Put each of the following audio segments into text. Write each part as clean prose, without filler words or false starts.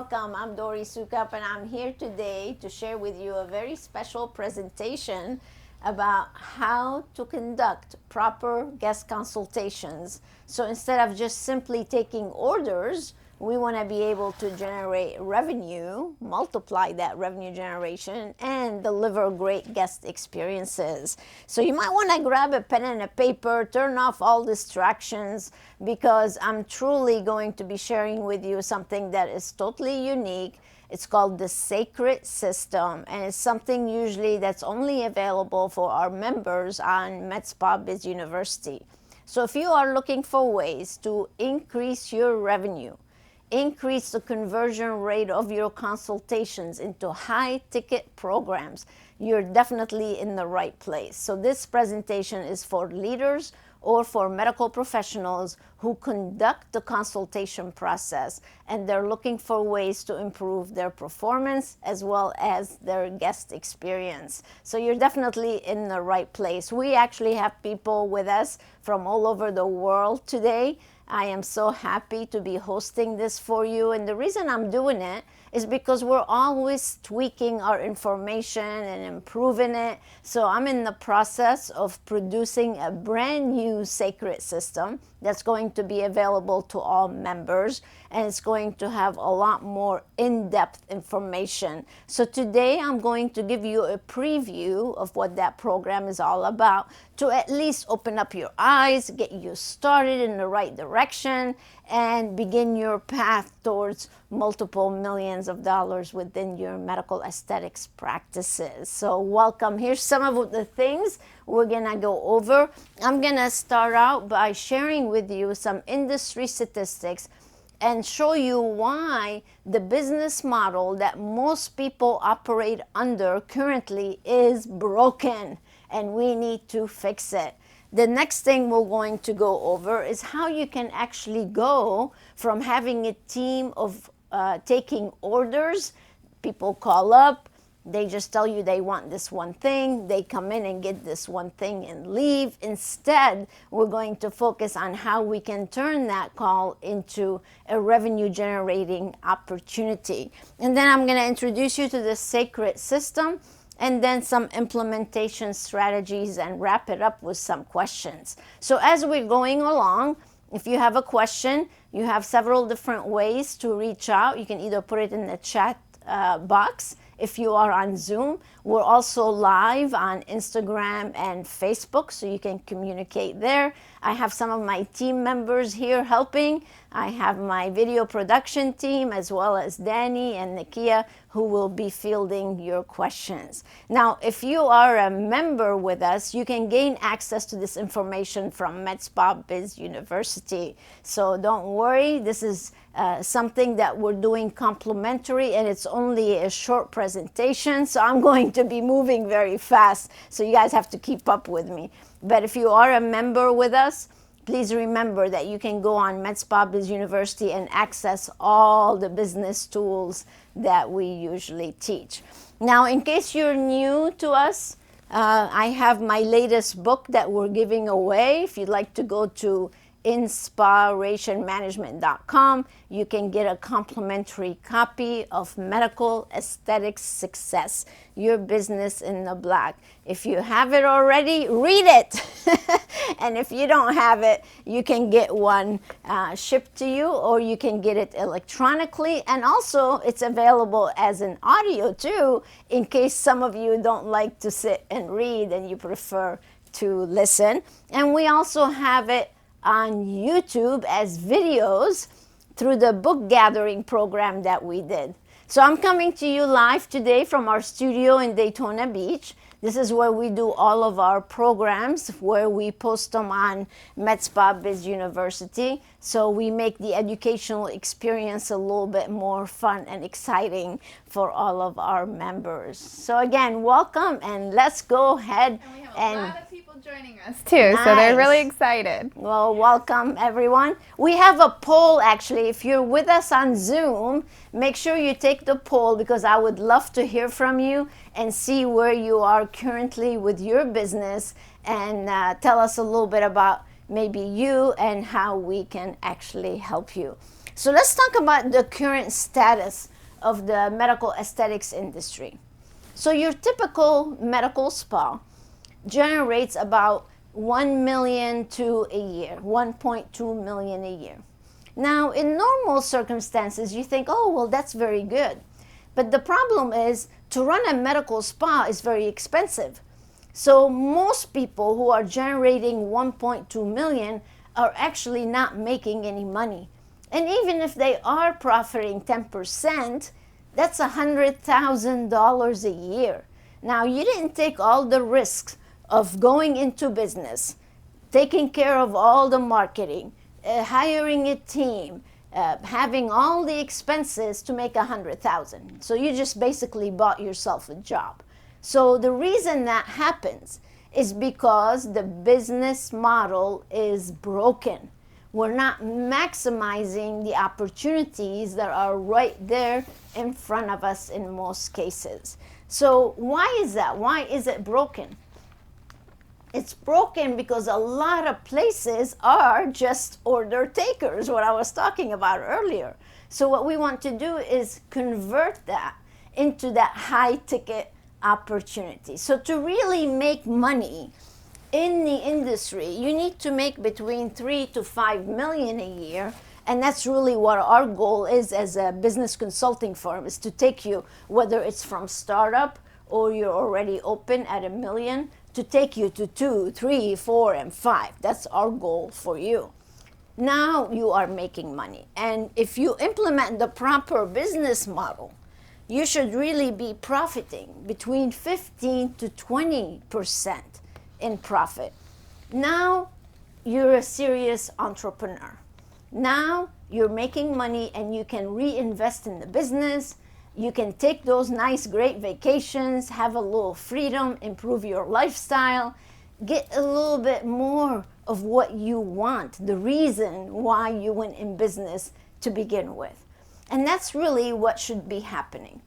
welcome. I'm Dori Sukup, and I'm here today to share with you a very special presentation about how to conduct proper guest consultations. So instead of just simply taking orders, we want to be able to generate revenue, multiply that revenue generation, and deliver great guest experiences. So you might want to grab a pen and a paper, turn off all distractions, because I'm truly going to be sharing with you something that is totally unique. It's called the S.A.C.R.E.D System, and it's something usually that's only available for our members on Medspa Biz University. So if you are looking for ways to increase your revenue, increase the conversion rate of your consultations into high-ticket programs, you're definitely in the right place. So this presentation is for leaders or for medical professionals who conduct the consultation process, and they're looking for ways to improve their performance as well as their guest experience. So you're definitely in the right place. We actually have people with us from all over the world today. I am so happy to be hosting this for you, and the reason I'm doing it is because we're always tweaking our information and improving it. So I'm in the process of producing a brand new S.A.C.R.E.D system that's going to be available to all members, and it's going to have a lot more in-depth information. So today I'm going to give you a preview of what that program is all about, to at least open up your eyes, get you started in the right direction, and begin your path towards multiple millions of dollars within your medical aesthetics practices. So welcome. Here's some of the things we're gonna go over. I'm gonna start out by sharing with you some industry statistics and show you why the business model that most people operate under currently is broken, and we need to fix it. The next thing we're going to go over is how you can actually go from having a team of taking orders. People call up, they just tell you they want this one thing, they come in and get this one thing and leave. Instead, we're going to focus on how we can turn that call into a revenue generating opportunity. And then I'm going to introduce you to the S.A.C.R.E.D system, and then some implementation strategies, and wrap it up with some questions. So as we're going along, if you have a question, you have several different ways to reach out. You can either put it in the chat box if you are on Zoom. We're also live on Instagram and Facebook, so you can communicate there. I have some of my team members here helping. I have my video production team, as well as Danny and Nakia, who will be fielding your questions. Now, if you are a member with us, you can gain access to this information from Medspa Biz University. So don't worry, this is something that we're doing complimentary, and it's only a short presentation, so I'm going to be moving very fast, so you guys have to keep up with me. But if you are a member with us, please remember that you can go on Medspa Biz University and access all the business tools that we usually teach. Now, in case you're new to us, I have my latest book that we're giving away. If you'd like to go to inspirationmanagement.com, you can get a complimentary copy of Medical Aesthetics Success, Your Business in the Black. If you have it already, read it. And if you don't have it, you can get one shipped to you, or you can get it electronically. And also, it's available as an audio too, in case some of you don't like to sit and read and you prefer to listen. And we also have it on YouTube as videos through the book gathering program that we did. So I'm coming to you live today from our studio in Daytona Beach. This is where we do all of our programs, where we post them on Medspa Biz University. So we make the educational experience a little bit more fun and exciting for all of our members. So again, welcome, and let's go ahead. And we have and a lot of people joining us too, so they're really excited. Well, welcome everyone. We have a poll actually. If you're with us on Zoom, make sure you take the poll, because I would love to hear from you and see where you are currently with your business, and tell us a little bit about maybe you and how we can actually help you. So let's talk about the current status of the medical aesthetics industry. So your typical medical spa generates about 1 million to a year, 1.2 million a year. Now, in normal circumstances, you think, oh, well, that's very good. But the problem is to run a medical spa is very expensive. So most people who are generating 1.2 million are actually not making any money. And even if they are profiting 10%, that's $100,000 a year. Now, you didn't take all the risks of going into business, taking care of all the marketing, hiring a team, having all the expenses to make $100,000. So you just basically bought yourself a job. So the reason that happens is because the business model is broken. We're not maximizing the opportunities that are right there in front of us in most cases. So why is that? Why is it broken? It's broken because a lot of places are just order takers, what I was talking about earlier. So what we want to do is convert that into that high ticket opportunity. So to really make money in the industry, you need to make between 3 to 5 million a year. And that's really what our goal is as a business consulting firm, is to take you, whether it's from startup or you're already open at $1 million, to take you to 2, 3, 4, and 5. That's our goal for you. Now you are making money. And if you implement the proper business model, you should really be profiting between 15 to 20% in profit. Now you're a serious entrepreneur. Now you're making money and you can reinvest in the business. You can take those nice, great vacations, have a little freedom, improve your lifestyle, get a little bit more of what you want, the reason why you went in business to begin with. And that's really what should be happening.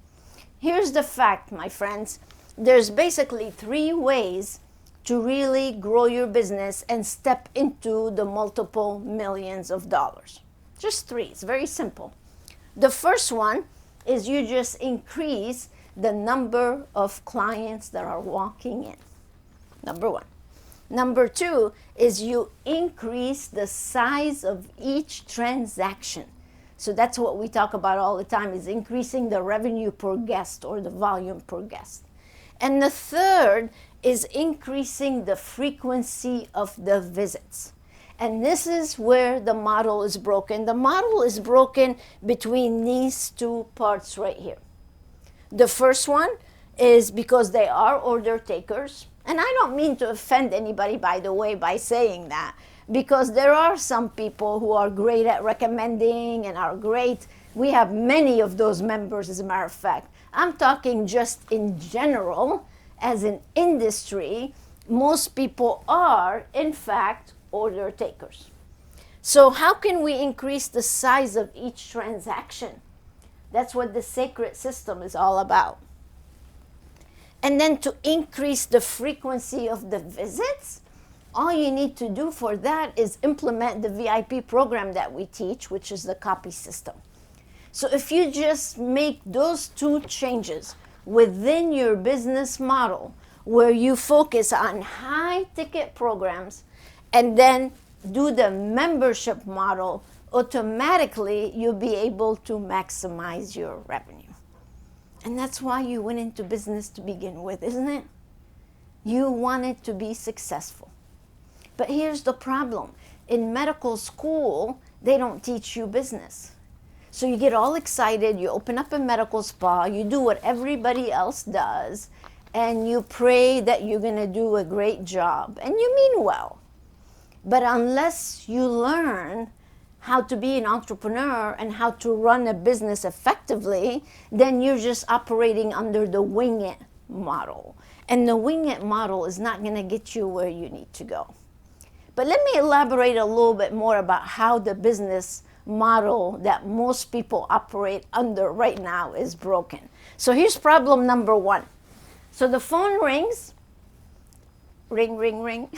Here's the fact, my friends. There's basically 3 ways to really grow your business and step into the multiple millions of dollars. Just 3. It's very simple. The first one is you just increase the number of clients that are walking in. Number 1. Number 2 is you increase the size of each transaction. So that's what we talk about all the time, is increasing the revenue per guest or the volume per guest. And the third is increasing the frequency of the visits. And this is where the model is broken. The model is broken between these 2 parts right here. The first one is because they are order takers. And I don't mean to offend anybody, by the way, by saying that, because there are some people who are great at recommending and are great. We have many of those members, as a matter of fact. I'm talking just in general, as an industry, most people are, in fact, order takers. So how can we increase the size of each transaction? That's what the S.A.C.R.E.D system is all about. And then to increase the frequency of the visits, all you need to do for that is implement the VIP program that we teach, which is the copy system. So if you just make those 2 changes within your business model, where you focus on high ticket programs and then do the membership model, automatically you'll be able to maximize your revenue. And that's why you went into business to begin with, isn't it? You wanted to be successful. But here's the problem. In medical school, they don't teach you business. So you get all excited, you open up a medical spa, you do what everybody else does, and you pray that you're going to do a great job. And you mean well. But unless you learn how to be an entrepreneur and how to run a business effectively, then you're just operating under the wing it model. And the wing it model is not going to get you where you need to go. But let me elaborate a little bit more about how the business model that most people operate under right now is broken. So here's problem number 1. So the phone rings. ring, ring, ring.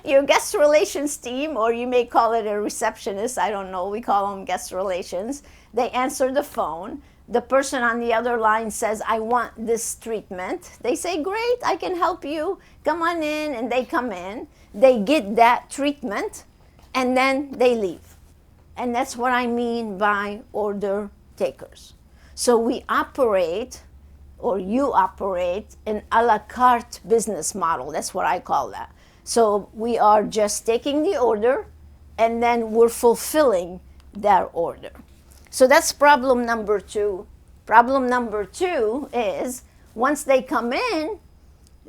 Your guest relations team, or you may call it a receptionist, I don't know, we call them guest relations. They answer the phone. The person on the other line says, I want this treatment. They say, great, I can help you. Come on in. And they come in. They get that treatment, and then they leave. And that's what I mean by order takers. So we operate, or you operate, an a la carte business model. That's what I call that. So we are just taking the order, and then we're fulfilling that order. So that's problem number 2. Problem number 2 is once they come in,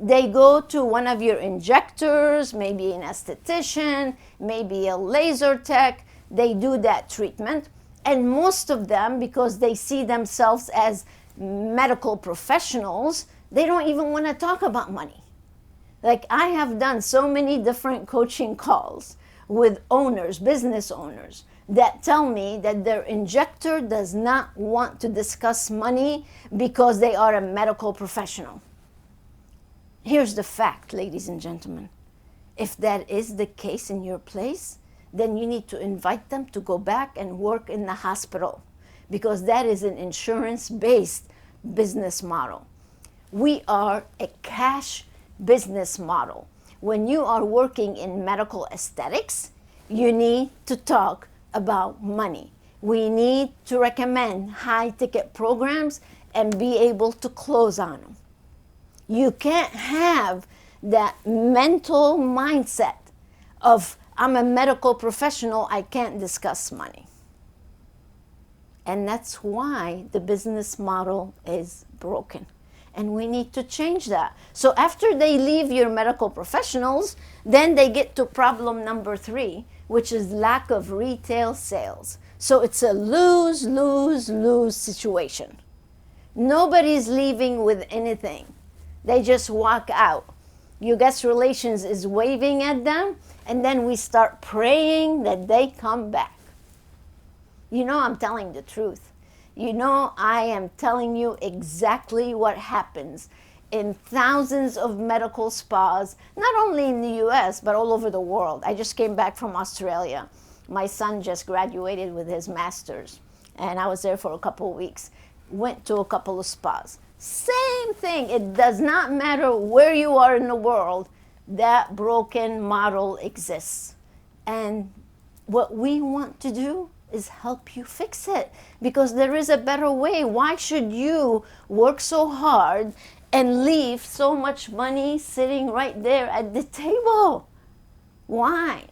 they go to one of your injectors, maybe an esthetician, maybe a laser tech. They do that treatment. And most of them, because they see themselves as medical professionals, they don't even want to talk about money. Like, I have done so many different coaching calls with owners, business owners, that tell me that their injector does not want to discuss money because they are a medical professional. Here's the fact, ladies and gentlemen. If that is the case in your place, then you need to invite them to go back and work in the hospital, because that is an insurance-based business model. We are a cash business model. When you are working in medical aesthetics, you need to talk about money. We need to recommend high-ticket programs and be able to close on them. You can't have that mental mindset of, I'm a medical professional, I can't discuss money. And that's why the business model is broken. And we need to change that. So after they leave your medical professionals, then they get to problem number 3, which is lack of retail sales. So it's a lose, lose, lose situation. Nobody's leaving with anything. They just walk out. Your guest relations is waving at them, and then we start praying that they come back. You know I'm telling the truth. You know I am telling you exactly what happens in thousands of medical spas, not only in the US, but all over the world. I just came back from Australia. My son just graduated with his master's, and I was there for a couple of weeks. Went to a couple of spas. Same thing. It does not matter where you are in the world, that broken model exists. And what we want to do is help you fix it, because there is a better way. Why should you work so hard and leave so much money sitting right there at the table? Why?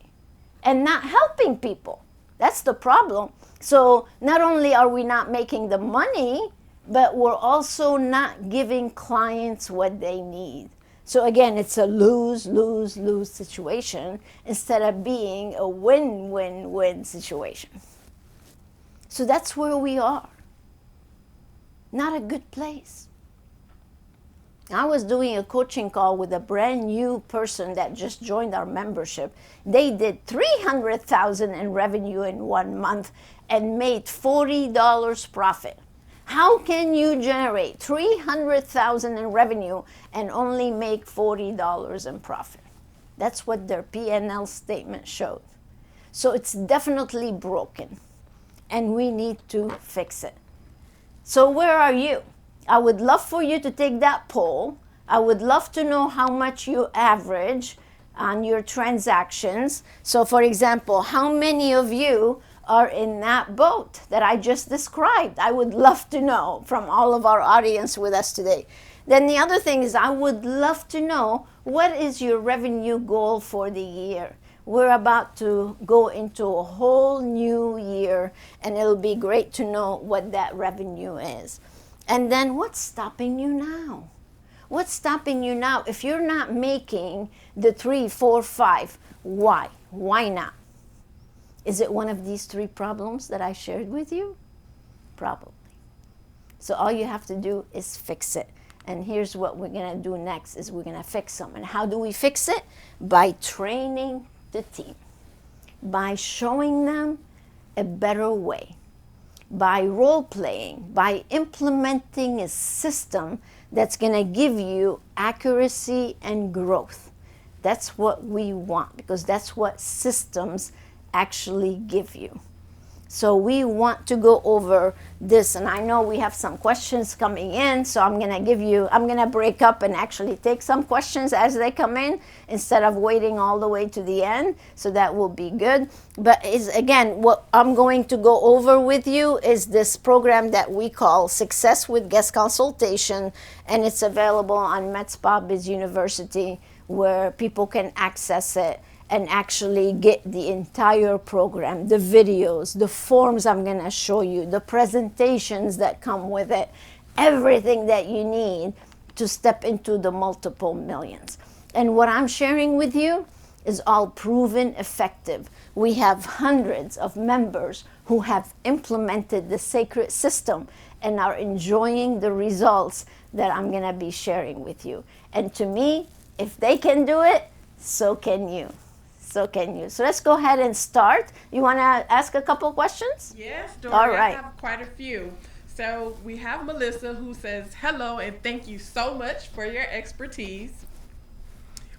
And not helping people. That's the problem. So not only are we not making the money, but we're also not giving clients what they need. So again, it's a lose, lose, lose situation instead of being a win, win, win situation. So that's where we are. Not a good place. I was doing a coaching call with a brand new person that just joined our membership. They did $300,000 in revenue in 1 month and made $40 profit. How can you generate $300,000 in revenue and only make $40 in profit? That's what their P&L statement showed. So it's definitely broken, and we need to fix it. So where are you? I would love for you to take that poll. I would love to know how much you average on your transactions. So for example, how many of you are in that boat that I just described? I would love to know from all of our audience with us today. Then the other thing is, I would love to know, what is your revenue goal for the year? We're about to go into a whole new year, and it'll be great to know what that revenue is. And then what's stopping you now? What's stopping you now? If you're not making the 3, 4, 5, why? Why not? Is it one of these 3 problems that I shared with you? Probably. So all you have to do is fix it. And here's what we're going to do next, is we're going to fix them. And how do we fix it? By training the team. By showing them a better way. By role-playing. By implementing a system that's going to give you accuracy and growth. That's what we want, because that's what systems actually give you. So we want to go over this, and I know we have some questions coming in, so I'm going to break up and actually take some questions as they come in instead of waiting all the way to the end, so that will be good. But again, what I'm going to go over with you is this program that we call Success with Guest Consultation, and it's available on Medspa Biz University, where people can access it and actually get the entire program, the videos, the forms I'm going to show you, the presentations that come with it, everything that you need to step into the multiple millions. And what I'm sharing with you is all proven effective. We have hundreds of members who have implemented the S.A.C.R.E.D system and are enjoying the results that I'm going to be sharing with you. And to me, if they can do it, so can you. So can you. So let's go ahead and start. You want to ask a couple questions? Yes, Dory, all right. I have quite a few. So we have Melissa who says, hello and thank you so much for your expertise.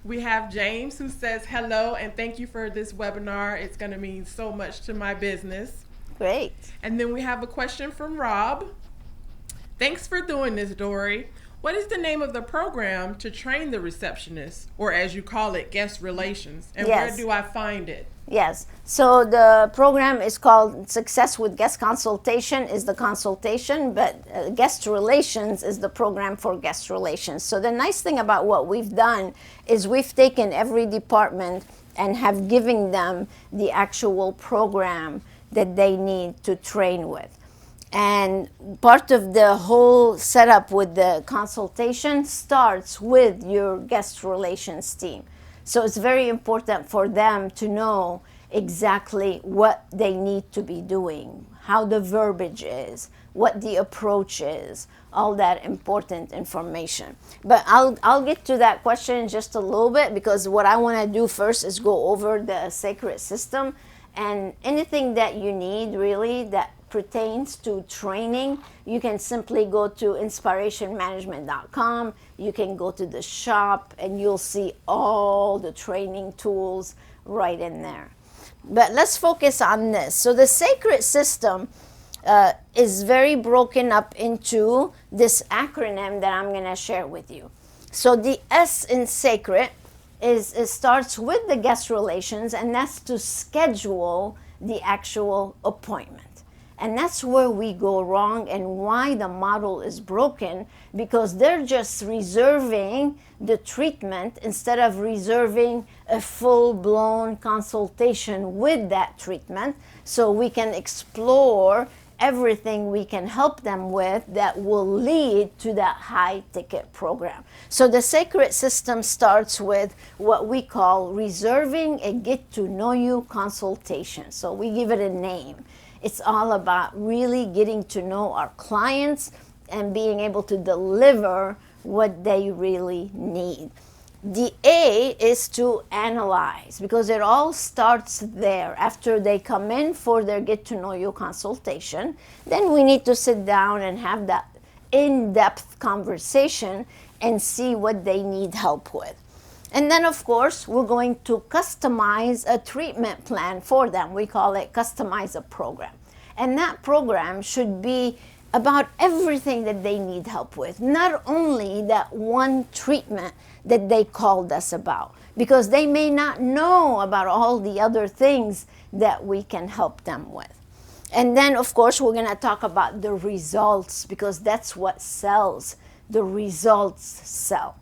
We have James who says, hello and thank you for this webinar. It's going to mean so much to my business. Great. And then we have a question from Rob. Thanks for doing this, Dory. What is the name of the program to train the receptionist, or as you call it, guest relations? And yes. Where do I find it? Yes. So the program is called Success with Guest Consultation is the consultation, but guest relations is the program for guest relations. So the nice thing about what we've done is we've taken every department and have given them the actual program that they need to train with. And part of the whole setup with the consultation starts with your guest relations team. So it's very important for them to know exactly what they need to be doing, how the verbiage is, what the approach is, all that important information. But I'll get to that question in just a little bit, because what I want to do first is go over the S.A.C.R.E.D system, and anything that you need really that pertains to training, you can simply go to inspirationmanagement.com. You can go to the shop and you'll see all the training tools right in there. But let's focus on this. So the S.A.C.R.E.D system is very broken up into this acronym that I'm going to share with you. So the S in S.A.C.R.E.D it starts with the guest relations, and that's to schedule the actual appointment. And that's where we go wrong and why the model is broken, because they're just reserving the treatment instead of reserving a full-blown consultation with that treatment, so we can explore everything we can help them with that will lead to that high-ticket program. So the S.A.C.R.E.D system starts with what we call reserving a get-to-know-you consultation. So we give it a name. It's all about really getting to know our clients and being able to deliver what they really need. The A is to analyze, because it all starts there. After they come in for their get-to-know-you consultation, then we need to sit down and have that in-depth conversation and see what they need help with. And then, of course, we're going to customize a treatment plan for them. We call it customize a program. And that program should be about everything that they need help with, not only that one treatment that they called us about, because they may not know about all the other things that we can help them with. And then, of course, we're going to talk about the results, because that's what sells. The results sell.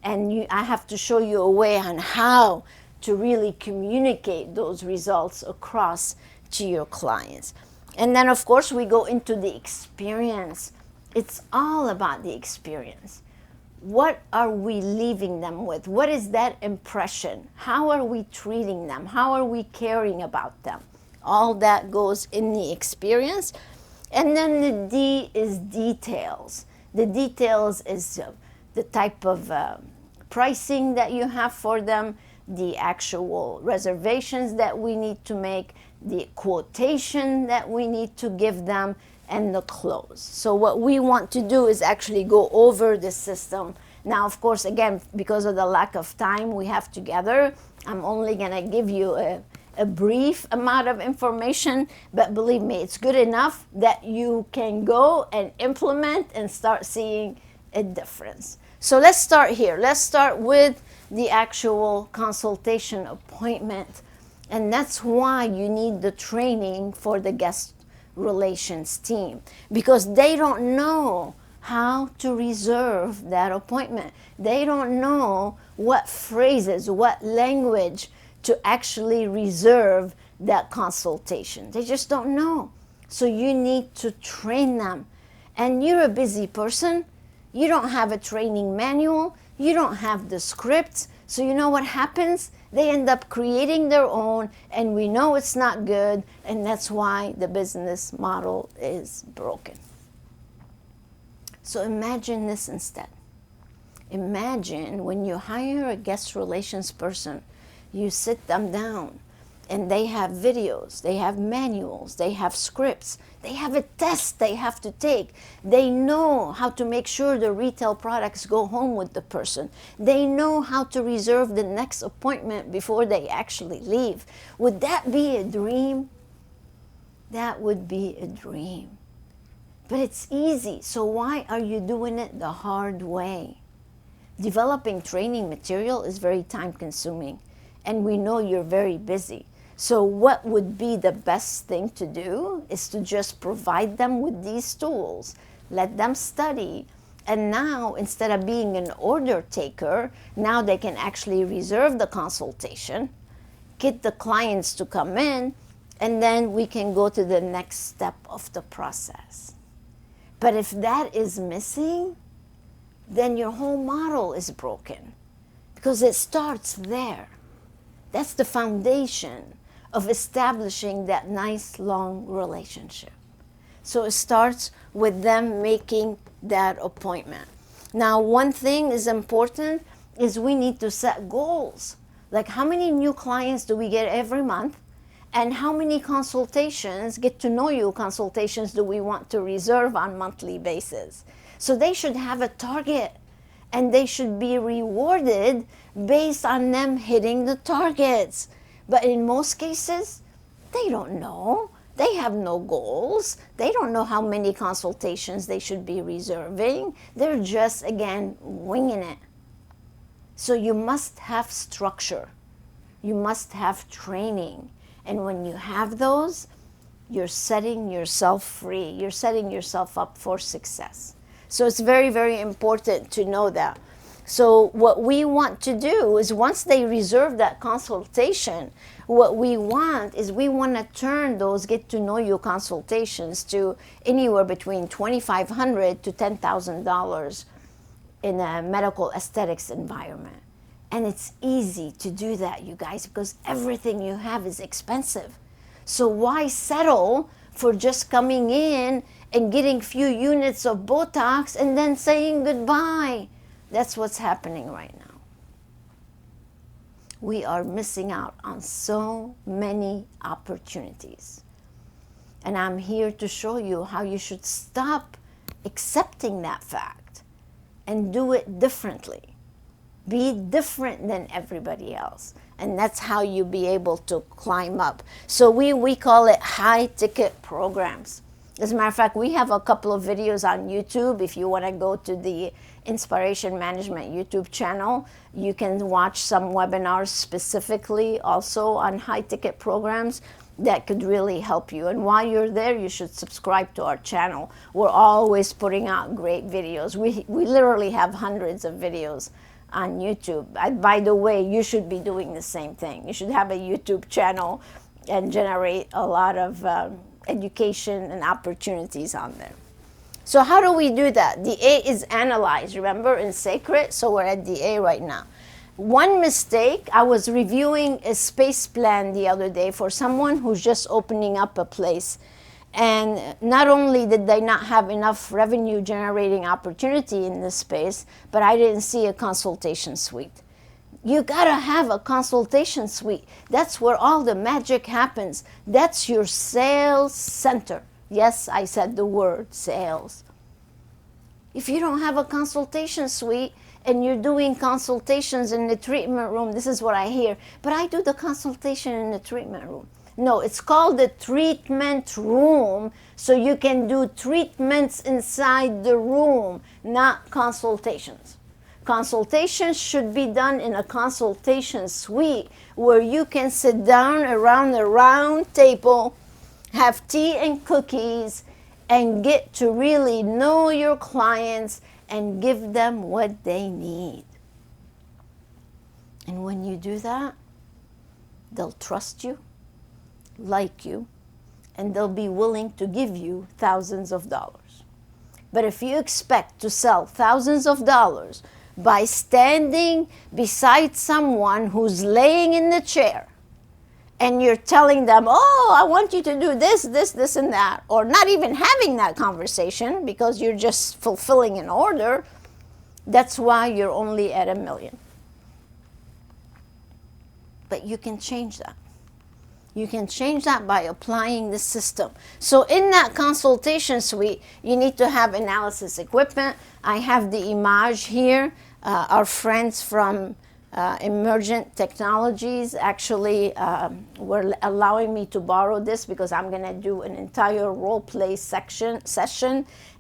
And I have to show you a way on how to really communicate those results across to your clients. And then, of course, we go into the experience. It's all about the experience. What are we leaving them with? What is that impression? How are we treating them? How are we caring about them? All that goes in the experience. And then the D is details. The details is the type of pricing that you have for them, the actual reservations that we need to make, the quotation that we need to give them, and the close. So what we want to do is actually go over the system. Now, of course, again, because of the lack of time we have together, I'm only going to give you a brief amount of information, but believe me, it's good enough that you can go and implement and start seeing a difference. So let's start here. Let's start with the actual consultation appointment. And that's why you need the training for the guest relations team, because they don't know how to reserve that appointment. They don't know what phrases, what language to actually reserve that consultation. They just don't know. So you need to train them. And you're a busy person. You don't have a training manual. You don't have the scripts. So you know what happens? They end up creating their own, and we know it's not good, and that's why the business model is broken. So imagine this instead. Imagine when you hire a guest relations person, you sit them down and they have videos, they have manuals, they have scripts, they have a test they have to take. They know how to make sure the retail products go home with the person. They know how to reserve the next appointment before they actually leave. Would that be a dream? That would be a dream. But it's easy, so why are you doing it the hard way? Developing training material is very time consuming, and we know you're very busy. So what would be the best thing to do is to just provide them with these tools, let them study, and now instead of being an order taker, now they can actually reserve the consultation, get the clients to come in, and then we can go to the next step of the process. But if that is missing, then your whole model is broken, because it starts there. That's the foundation of establishing that nice long relationship. So it starts with them making that appointment. Now, one thing is important is we need to set goals. Like, how many new clients do we get every month? And how many consultations, get to know you consultations, do we want to reserve on a monthly basis? So they should have a target, and they should be rewarded based on them hitting the targets. But in most cases, they don't know. They have no goals. They don't know how many consultations they should be reserving. They're just, again, winging it. So you must have structure. You must have training. And when you have those, you're setting yourself free. You're setting yourself up for success. So it's very, very important to know that. So what we want to do is, once they reserve that consultation, what we want is we want to turn those get to know you consultations to anywhere between $2,500 to $10,000 in a medical aesthetics environment. And it's easy to do that, you guys, because everything you have is expensive. So why settle for just coming in and getting few units of Botox and then saying goodbye? That's what's happening right now. We are missing out on so many opportunities. And I'm here to show you how you should stop accepting that fact and do it differently. Be different than everybody else. And that's how you be able to climb up. So we call it high ticket programs. As a matter of fact, we have a couple of videos on YouTube. If you want to go to the Inspiration Management YouTube channel, you can watch some webinars specifically also on high ticket programs that could really help you. And while you're there, you should subscribe to our channel. We're always putting out great videos. We literally have hundreds of videos on YouTube. By the way, you should be doing the same thing. You should have a YouTube channel and generate a lot of education and opportunities on there. So how do we do that? The A is analyze, remember, in S.A.C.R.E.D. So we're at the A right now. One mistake, I was reviewing a space plan the other day for someone who's just opening up a place. And not only did they not have enough revenue generating opportunity in this space, but I didn't see a consultation suite. You gotta have a consultation suite. That's where all the magic happens. That's your sales center. Yes, I said the word sales. If you don't have a consultation suite and you're doing consultations in the treatment room, this is what I hear, but I do the consultation in the treatment room. No, it's called the treatment room, so you can do treatments inside the room, not consultations. Consultations should be done in a consultation suite where you can sit down around a round table, have tea and cookies, and get to really know your clients and give them what they need. And when you do that, they'll trust you, like you, and they'll be willing to give you thousands of dollars. But if you expect to sell thousands of dollars by standing beside someone who's laying in the chair, and you're telling them, oh, I want you to do this, this, this, and that, or not even having that conversation because you're just fulfilling an order, that's why you're only at $1 million. But you can change that. You can change that by applying the system. So in that consultation suite, you need to have analysis equipment. I have the image here. Our friends from Emergent Technologies actually were allowing me to borrow this because I'm going to do an entire role play session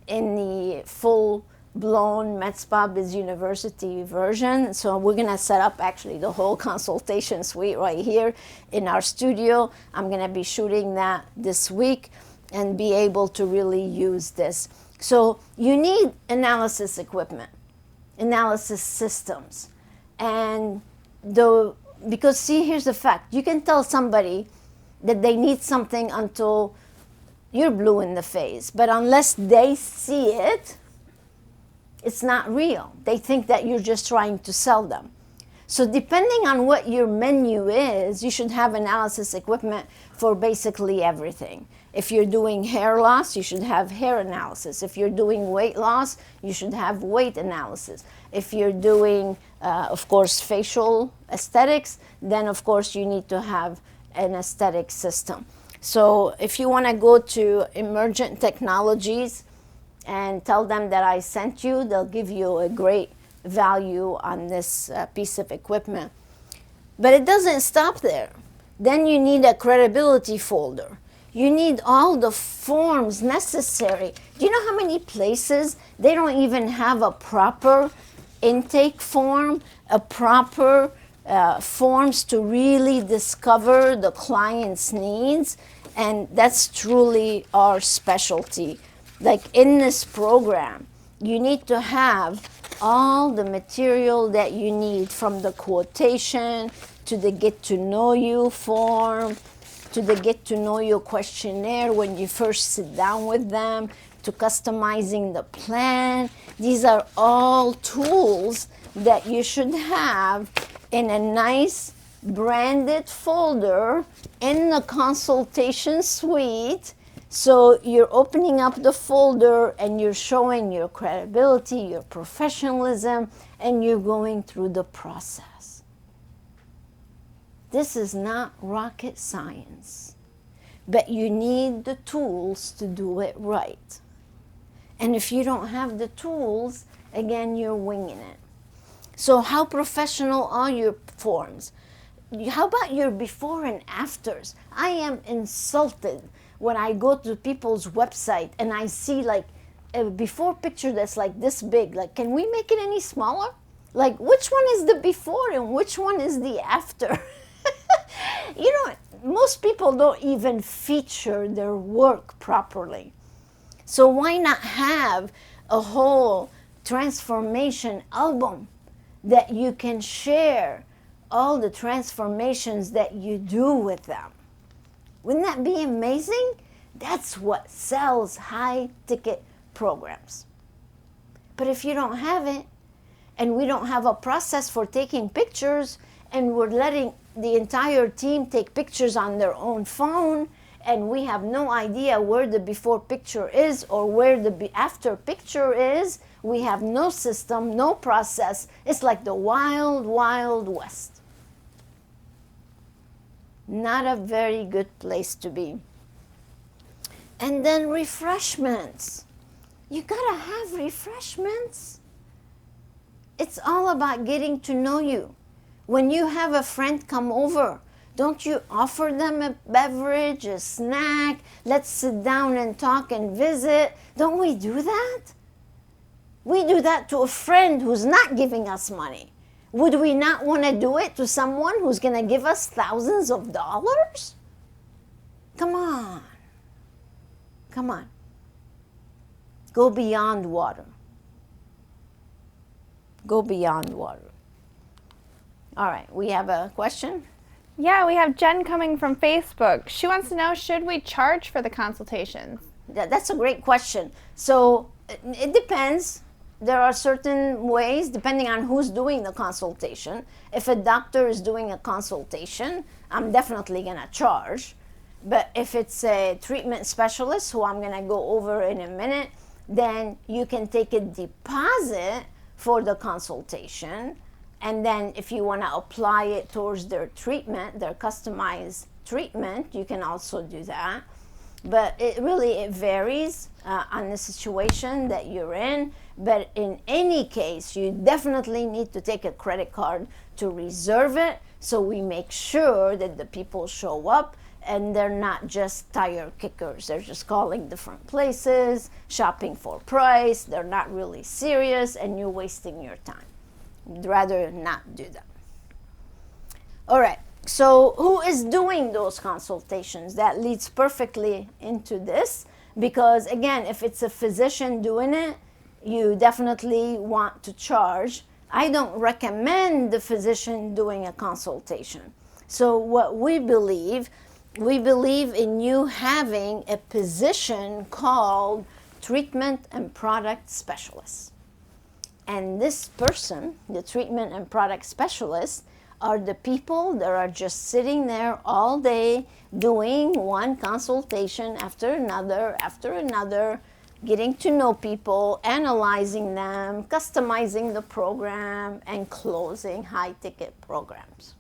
in the full-blown Medspa Biz University version. So we're going to set up actually the whole consultation suite right here in our studio. I'm going to be shooting that this week and be able to really use this. So you need analysis equipment, analysis systems. And because see, here's the fact. You can tell somebody that they need something until you're blue in the face. But unless they see it, it's not real. They think that you're just trying to sell them. So depending on what your menu is, you should have analysis equipment for basically everything. If you're doing hair loss, you should have hair analysis. If you're doing weight loss, you should have weight analysis. If you're doing, of course, facial aesthetics, then of course you need to have an aesthetic system. So if you want to go to Emergent Technologies and tell them that I sent you, they'll give you a great value on this piece of equipment. But it doesn't stop there. Then you need a credibility folder. You need all the forms necessary. Do you know how many places they don't even have a proper intake form, a proper forms to really discover the client's needs? And that's truly our specialty. Like in this program, you need to have all the material that you need, from the quotation to the get to know you form, to the get to know you questionnaire when you first sit down with them, to customizing the plan. These are all tools that you should have in a nice branded folder in the consultation suite. So you're opening up the folder and you're showing your credibility, your professionalism, and you're going through the process. This is not rocket science, but you need the tools to do it right. And if you don't have the tools, again, you're winging it. So how professional are your forms? How about your before and afters? I am insulted when I go to people's website and I see like a before picture that's like this big. Like, can we make it any smaller? Like, which one is the before and which one is the after? You know, most people don't even feature their work properly. So why not have a whole transformation album that you can share all the transformations that you do with them? Wouldn't that be amazing? That's what sells high-ticket programs. But if you don't have it, and we don't have a process for taking pictures, and we're letting the entire team take pictures on their own phone, and we have no idea where the before picture is or where the after picture is, we have no system, no process. It's like the wild, wild west. Not a very good place to be. And then refreshments. You gotta have refreshments. It's all about getting to know you. When you have a friend come over, don't you offer them a beverage, a snack? Let's sit down and talk and visit. Don't we do that? We do that to a friend who's not giving us money. Would we not want to do it to someone who's going to give us thousands of dollars? Come on. Come on. Go beyond water. Go beyond water. All right, we have a question? Yeah, we have Jen coming from Facebook. She wants to know, should we charge for the consultations? That's a great question. So it depends. There are certain ways, depending on who's doing the consultation. If a doctor is doing a consultation, I'm definitely going to charge. But if it's a treatment specialist, who I'm going to go over in a minute, then you can take a deposit for the consultation. And then if you want to apply it towards their treatment, their customized treatment, you can also do that. But it varies on the situation that you're in. But in any case, you definitely need to take a credit card to reserve it, so we make sure that the people show up and they're not just tire kickers. They're just calling different places, shopping for price. They're not really serious, and you're wasting your time. I'd rather not do that. All right. So who is doing those consultations? That leads perfectly into this, because again, if it's a physician doing it, you definitely want to charge. I don't recommend the physician doing a consultation. So what we believe in you having a position called treatment and product specialist. And this person, the treatment and product specialist, are the people that are just sitting there all day doing one consultation after another, getting to know people, analyzing them, customizing the program, and closing high-ticket programs.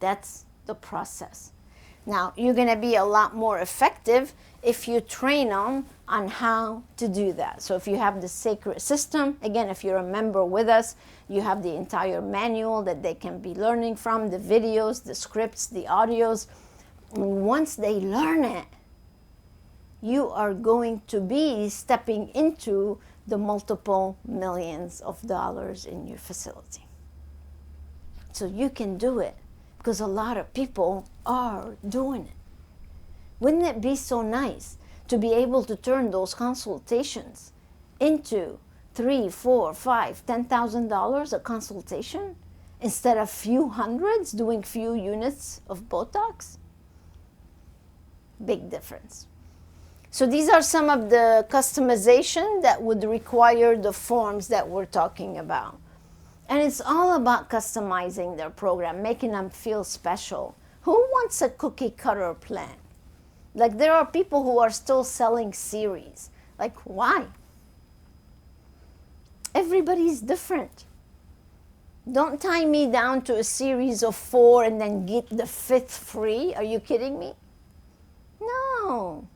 That's the process. Now, you're going to be a lot more effective if you train them on how to do that. So if you have the S.A.C.R.E.D system, again, if you're a member with us, you have the entire manual that they can be learning from, the videos, the scripts, the audios. And once they learn it, you are going to be stepping into the multiple millions of dollars in your facility. So you can do it, because a lot of people are doing it. Wouldn't it be so nice to be able to turn those consultations into $3,000, $4,000, $5,000, $10,000 a consultation, instead of few hundreds doing few units of Botox? Big difference. So these are some of the customization that would require the forms that we're talking about. And it's all about customizing their program, making them feel special. Who wants a cookie cutter plan? Like, there are people who are still selling series. Like, why? Everybody's different. Don't tie me down to a series of 4 and then get the 5th free. Are you kidding me? No.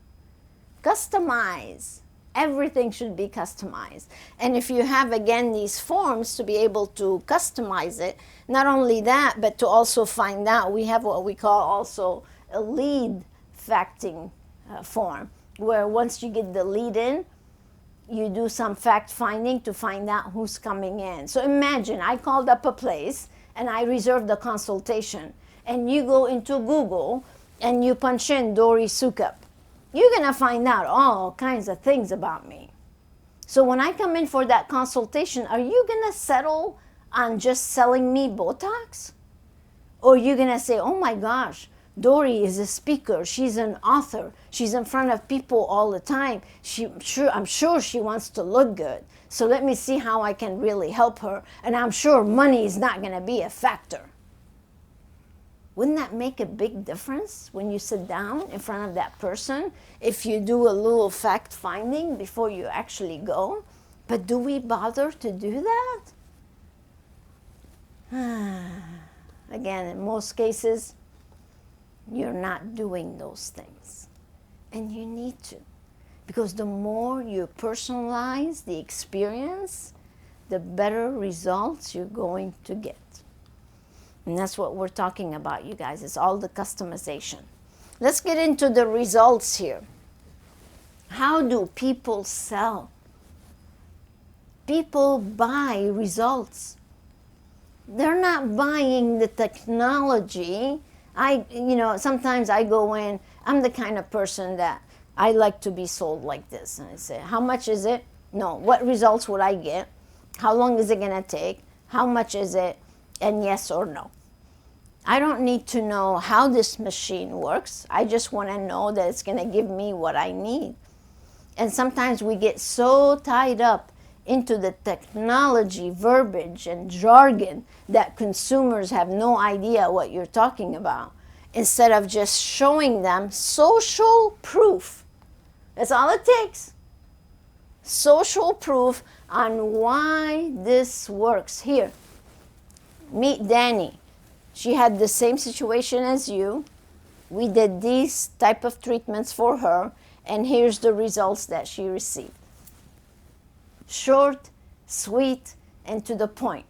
Customize. Everything should be customized. And if you have, again, these forms to be able to customize it, not only that, but to also find out, we have what we call also a lead facting form, where once you get the lead in, you do some fact finding to find out who's coming in. So imagine I called up a place and I reserved a consultation, and you go into Google and you punch in Dory Sukup. You're going to find out all kinds of things about me. So when I come in for that consultation, are you going to settle on just selling me Botox? Or are you going to say, oh my gosh, Dory is a speaker, she's an author, she's in front of people all the time, I'm sure she wants to look good, so let me see how I can really help her, and I'm sure money is not going to be a factor. Wouldn't that make a big difference when you sit down in front of that person, if you do a little fact finding before you actually go? But do we bother to do that? Again, in most cases, you're not doing those things. And you need to. Because the more you personalize the experience, the better results you're going to get. And that's what we're talking about, you guys. It's all the customization. Let's get into the results here. How do people sell? People buy results. They're not buying the technology. Sometimes I go in, I'm the kind of person that I like to be sold like this. And I say, how much is it? No. What results would I get? How long is it going to take? How much is it? And yes or no. I don't need to know how this machine works. I just want to know that it's going to give me what I need. And sometimes we get so tied up into the technology, verbiage, and jargon that consumers have no idea what you're talking about, instead of just showing them social proof. That's all it takes. Social proof on why this works. Here, meet Danny. She had the same situation as you. We did these type of treatments for her, and here's the results that she received. Short, sweet, and to the point.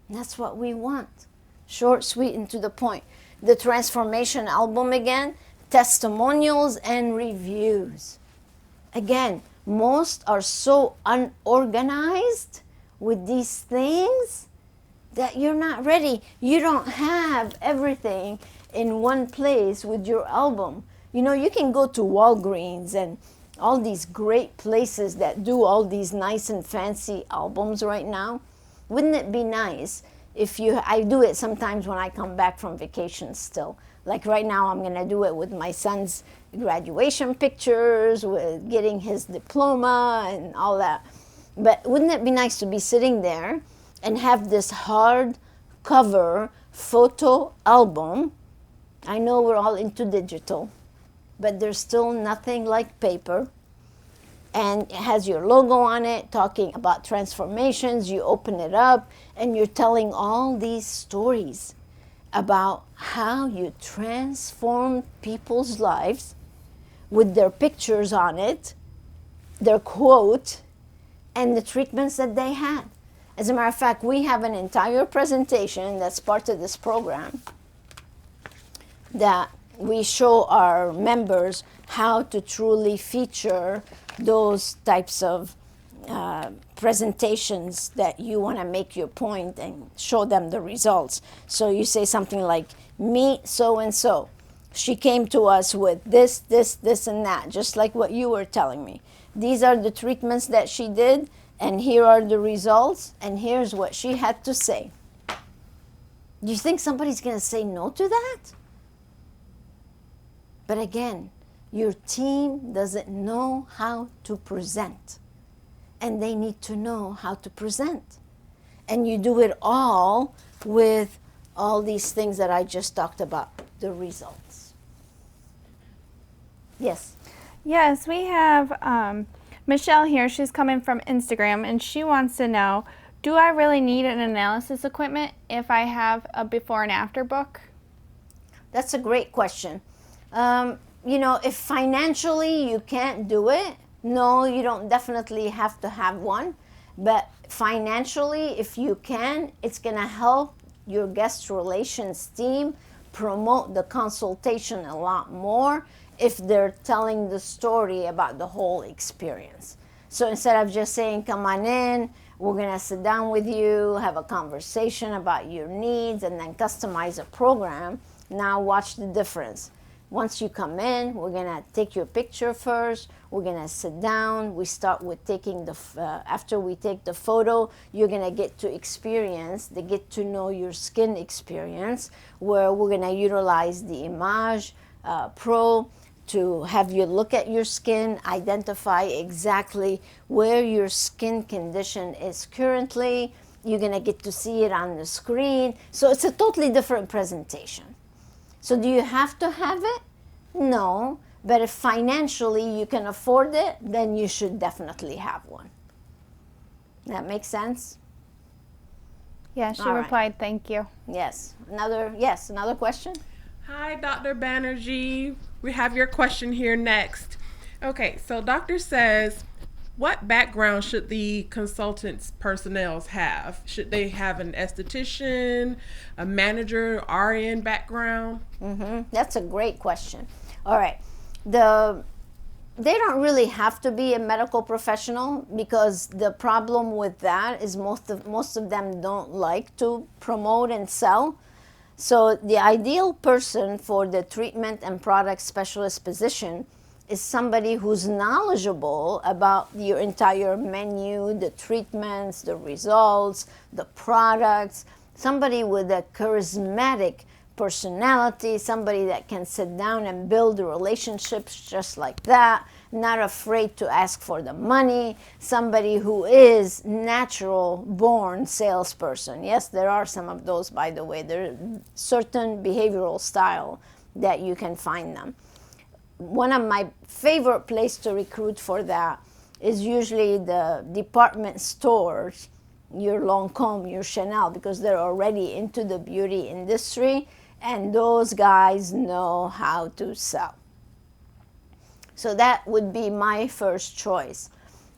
That's what we want. Short, sweet, and to the point. The transformation album again, testimonials and reviews. Again, most are so unorganized with these things that you're not ready. You don't have everything in one place with your album. You can go to Walgreens and all these great places that do all these nice and fancy albums right now. Wouldn't it be nice if I do it sometimes when I come back from vacation still. Like right now, I'm going to do it with my son's graduation pictures, with getting his diploma and all that. But wouldn't it be nice to be sitting there and have this hard cover photo album? I know we're all into digital, but there's still nothing like paper. And it has your logo on it, talking about transformations. You open it up, and you're telling all these stories about how you transform people's lives with their pictures on it, their quote, and the treatments that they had. As a matter of fact, we have an entire presentation that's part of this program that we show our members how to truly feature those types of presentations that you want to make your point and show them the results. So you say something like, meet so-and-so. She came to us with this, and that, just like what you were telling me. These are the treatments that she did, and here are the results, and here's what she had to say. Do you think somebody's going to say no to that? But again, your team doesn't know how to present, and they need to know how to present. And you do it all with all these things that I just talked about, the results. Yes? Yes, we have Michelle here. She's coming from Instagram, and she wants to know, do I really need an analysis equipment if I have a before and after book? That's a great question. If financially you can't do it, no, you don't definitely have to have one. But financially, if you can, it's going to help your guest relations team promote the consultation a lot more if they're telling the story about the whole experience. So instead of just saying, come on in, we're going to sit down with you, have a conversation about your needs, and then customize a program, now watch the difference. Once you come in, we're going to take your picture first. We're going to sit down. We start with taking after we take the photo, you're going to get to experience, the get to know your skin experience, where we're going to utilize the Image Pro to have you look at your skin, identify exactly where your skin condition is currently. You're going to get to see it on the screen. So it's a totally different presentation. So do you have to have it? No. But if financially you can afford it, then you should definitely have one. That makes sense? Yeah, she All right. replied, thank you. Yes. Another question? Hi, Dr. Banerjee. We have your question here next. Okay, so doctor says, what background should the consultants personnel have? Should they have an esthetician, a manager, RN background? That's a great question. All right. They don't really have to be a medical professional, because the problem with that is most of them don't like to promote and sell. So the ideal person for the treatment and product specialist position is somebody who's knowledgeable about your entire menu, the treatments, the results, the products, somebody with a charismatic personality, somebody that can sit down and build relationships just like that, not afraid to ask for the money, somebody who is natural born salesperson. Yes, there are some of those, by the way. There are certain behavioral style that you can find them. One of my favorite place to recruit for that is usually the department stores, your Lancome, your Chanel, because they're already into the beauty industry, and those guys know how to sell. So that would be my first choice,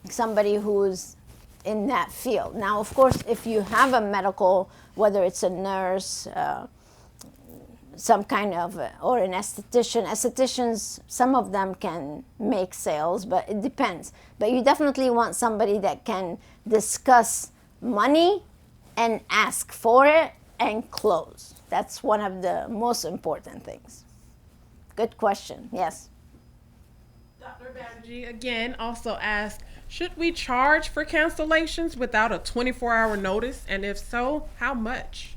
somebody who's in that field. Now, of course, if you have a medical, whether it's a nurse, some kind of, or an esthetician. Estheticians, some of them can make sales, but it depends. But you definitely want somebody that can discuss money and ask for it and close. That's one of the most important things. Good question. Yes. Dr. Banerjee again also asked, should we charge for cancellations without a 24-hour notice? And if so, how much?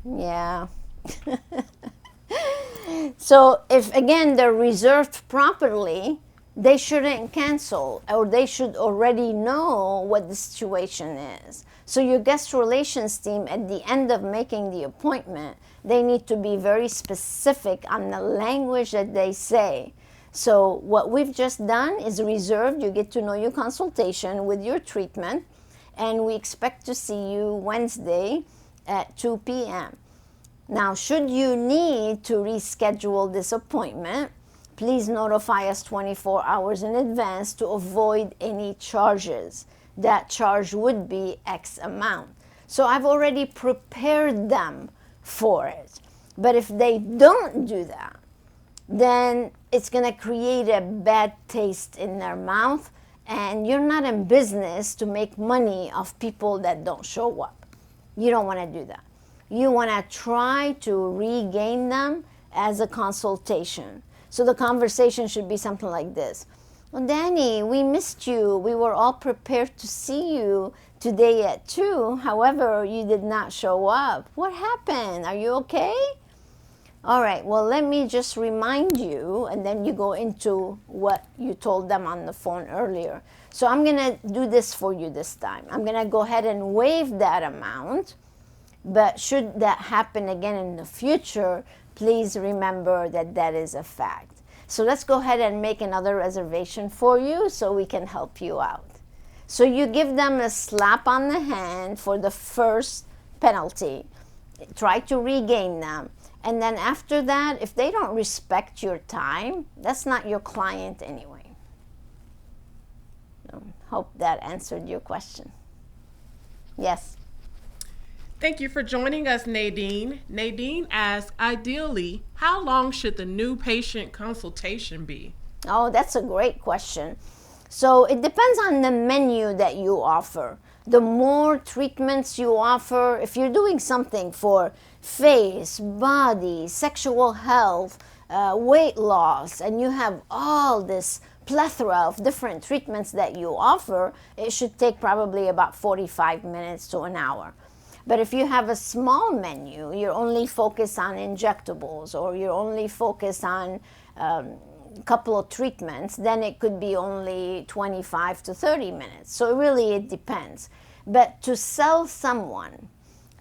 Yeah. So if, again, they're reserved properly, they shouldn't cancel, or they should already know what the situation is. So your guest relations team, at the end of making the appointment, they need to be very specific on the language that they say. So what we've just done is reserved. You get to know your consultation with your treatment, and we expect to see you Wednesday at 2 p.m. Now, should you need to reschedule this appointment, please notify us 24 hours in advance to avoid any charges. That charge would be X amount. So I've already prepared them for it. But if they don't do that, then it's going to create a bad taste in their mouth, and you're not in business to make money off people that don't show up. You don't want to do that. You want to try to regain them as a consultation. So the conversation should be something like this. Well, Danny, we missed you. We were all prepared to see you today at 2. However, you did not show up. What happened? Are you okay? All right, well, let me just remind you, and then you go into what you told them on the phone earlier. So I'm going to do this for you this time. I'm going to go ahead and waive that amount. But should that happen again in the future, please remember that that is a fact. So let's go ahead and make another reservation for you so we can help you out. So you give them a slap on the hand for the first penalty. Try to regain them. And then after that, if they don't respect your time, that's not your client anyway. Hope that answered your question. Yes. Thank you for joining us, Nadine. Nadine asks, ideally, how long should the new patient consultation be? Oh, that's a great question. So it depends on the menu that you offer. The more treatments you offer, if you're doing something for face, body, sexual health, weight loss, and you have all this plethora of different treatments that you offer, it should take probably about 45 minutes to an hour. But if you have a small menu, you're only focused on injectables, or you're only focused on a couple of treatments, then it could be only 25 to 30 minutes. So really it depends. But to sell someone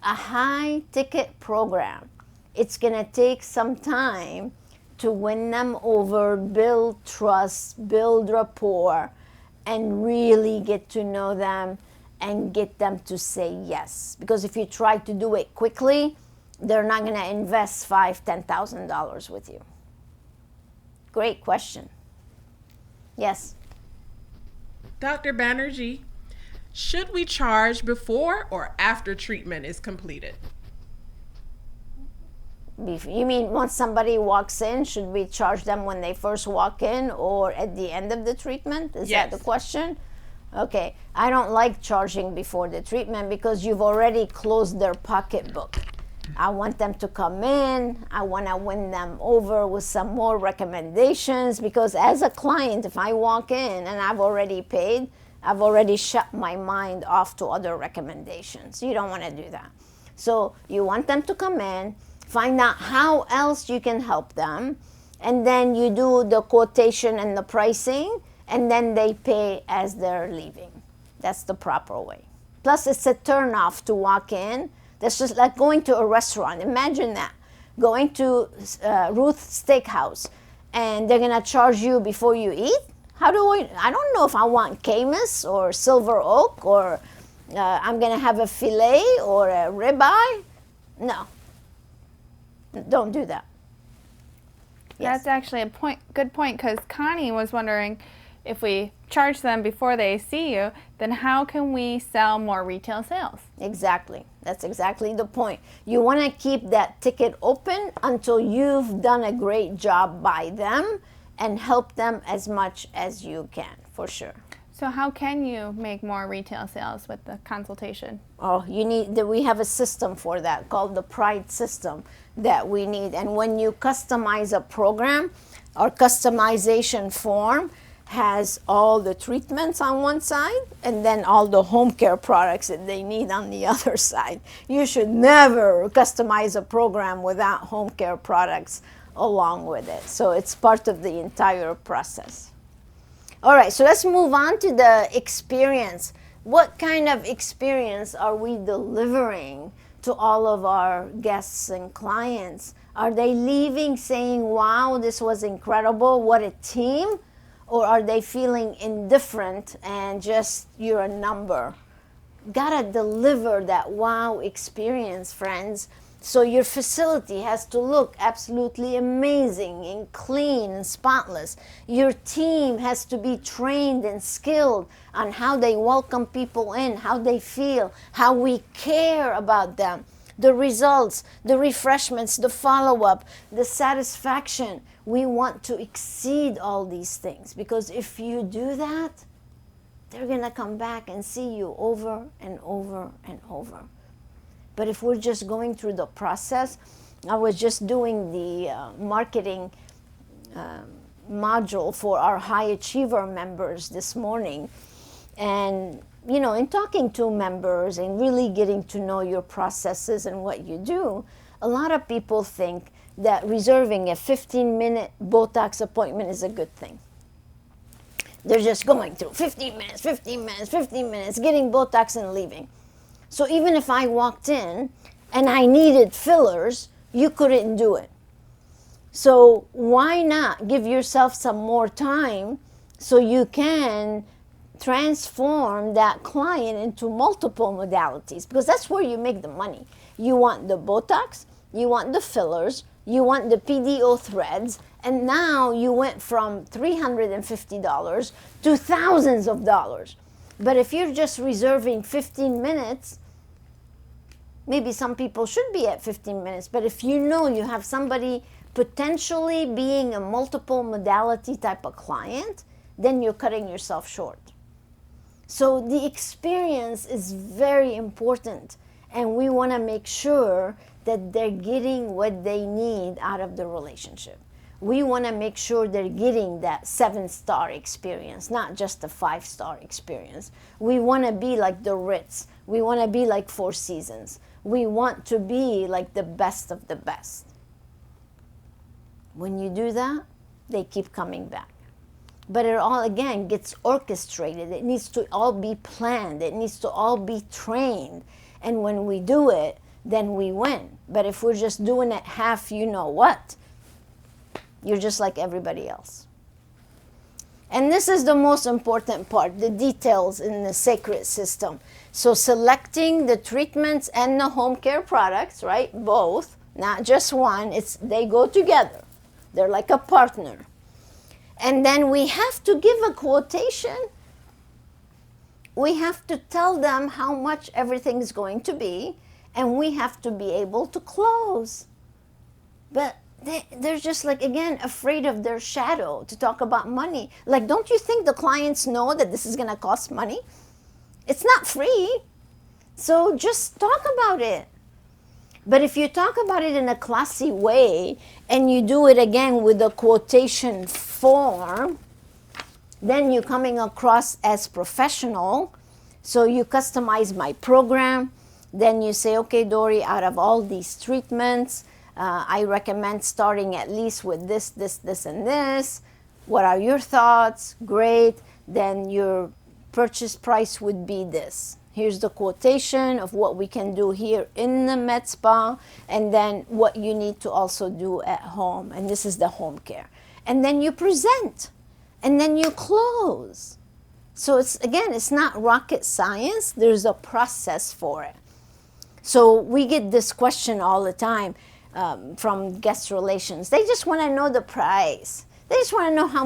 a high ticket program, it's going to take some time to win them over, build trust, build rapport, and really get to know them and get them to say yes. Because if you try to do it quickly, they're not going to invest $5,000, $10,000 with you. great question. Yes. Dr. Banerjee, should we charge before or after treatment is completed? You mean once somebody walks in, should we charge them when they first walk in or at the end of the treatment? Is Yes. that the question? Okay. I don't like charging before the treatment because you've already closed their pocketbook. I want them to come in. I want to win them over with some more recommendations because as a client, if I walk in and I've already paid, I've already shut my mind off to other recommendations. You don't want to do that. So you want them to come in, find out how else you can help them, and then you do the quotation and the pricing, and then they pay as they're leaving. That's the proper way. Plus, it's a turnoff to walk in. That's just like going to a restaurant. Imagine that. Going to Ruth's Steakhouse, and they're going to charge you before you eat? I don't know if I want Camus or Silver Oak, or I'm going to have a filet or a ribeye. No. Don't do that. Yes. That's actually a good point, because Connie was wondering if we charge them before they see you, then how can we sell more retail sales? Exactly. That's exactly the point. You want to keep that ticket open until you've done a great job by them and help them as much as you can, for sure. So how can you make more retail sales with the consultation? Oh, we have a system for that called the S.A.C.R.E.D System that we need. And when you customize a program, our customization form has all the treatments on one side and then all the home care products that they need on the other side. You should never customize a program without home care products along with it. So it's part of the entire process. All right, so let's move on to the experience. What kind of experience are we delivering to all of our guests and clients? Are they leaving saying, wow, this was incredible, what a team? Or are they feeling indifferent and just you're a number? Gotta deliver that wow experience, friends. So your facility has to look absolutely amazing and clean and spotless. Your team has to be trained and skilled on how they welcome people in, how they feel, how we care about them, the results, the refreshments, the follow-up, the satisfaction. We want to exceed all these things, because if you do that, they're going to come back and see you over and over and over. But if we're just going through the process, I was just doing the marketing module for our high achiever members this morning. And, you know, in talking to members and really getting to know your processes and what you do, a lot of people think that reserving a 15-minute Botox appointment is a good thing. They're just going through 15 minutes, 15 minutes, 15 minutes, getting Botox and leaving. So even if I walked in and I needed fillers, you couldn't do it. So why not give yourself some more time so you can transform that client into multiple modalities? Because that's where you make the money. You want the Botox, you want the fillers, you want the PDO threads, and now you went from $350 to thousands of dollars. But if you're just reserving 15 minutes, maybe some people should be at 15 minutes, but if you know you have somebody potentially being a multiple modality type of client, then you're cutting yourself short. So the experience is very important, and we want to make sure that they're getting what they need out of the relationship. We want to make sure they're getting that 7-star experience, not just a 5-star experience. We want to be like the Ritz. We want to be like Four Seasons. We want to be like the best of the best. When you do that, they keep coming back. But it all, again, gets orchestrated. It needs to all be planned. It needs to all be trained. And when we do it, then we win. But if we're just doing it half, you know what, you're just like everybody else. And this is the most important part, the details in the S.A.C.R.E.D system. So selecting the treatments and the home care products, right? Both, not just one. They go together. They're like a partner. And then we have to give a quotation. We have to tell them how much everything is going to be, and we have to be able to close. But they're just like, again, afraid of their shadow to talk about money. Like, don't you think the clients know that this is going to cost money? It's not free. So just talk about it. But if you talk about it in a classy way and you do it again with a quotation form, then you're coming across as professional. So you customize my program. Then you say, okay, Dory, out of all these treatments, I recommend starting at least with this, this, this, and this. What are your thoughts? Great. Then your purchase price would be this. Here's the quotation of what we can do here in the Medspa, and then what you need to also do at home. And this is the home care. And then you present, and then you close. So it's not rocket science. There's a process for it. So we get this question all the time from guest relations. They just want to know the price. They just want to know how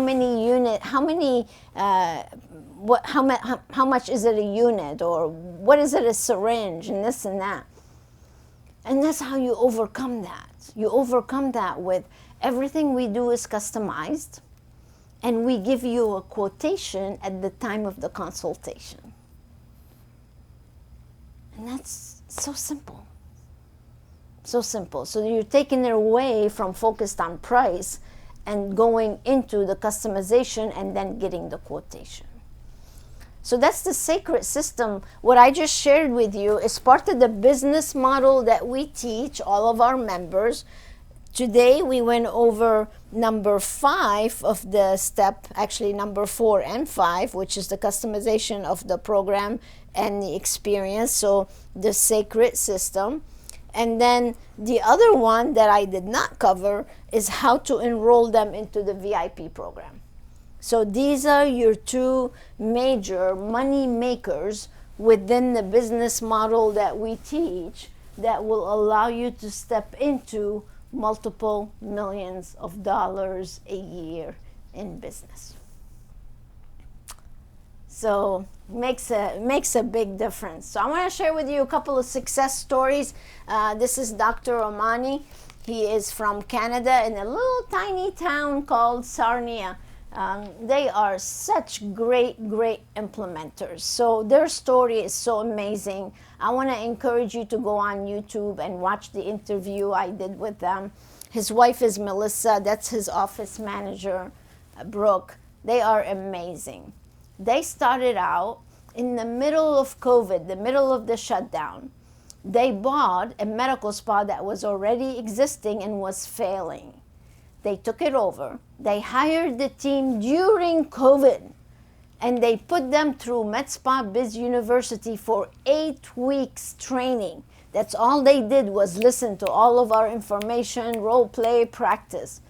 much is it a unit, or what is it a syringe, and this and that. And that's how you overcome that. You overcome that with everything we do is customized, and we give you a quotation at the time of the consultation. And that's so simple. So simple. So you're taking it away from focused on price and going into the customization and then getting the quotation. So that's the S.A.C.R.E.D system. What I just shared with you is part of the business model that we teach all of our members. Today we went over number 5 of the step, actually number 4 and 5, which is the customization of the program and the experience. So the S.A.C.R.E.D system. And then the other one that I did not cover is how to enroll them into the VIP program. So these are your 2 major money makers within the business model that we teach that will allow you to step into multiple millions of dollars a year in business. So makes a big difference. So I want to share with you a couple of success stories. This is Dr. Omani. He is from Canada in a little tiny town called S.A.R.E.D. They are such great implementers. So their story is so amazing. I want to encourage you to go on YouTube and watch the interview I did with them. His wife is Melissa. That's his office manager, Brooke. They are amazing. They started out in the middle of COVID, the middle of the shutdown. They bought a medical spa that was already existing and was failing. They took it over. They hired the team during COVID, and they put them through Medspa Biz University for 8 weeks training. That's all they did was listen to all of our information, role play, practice.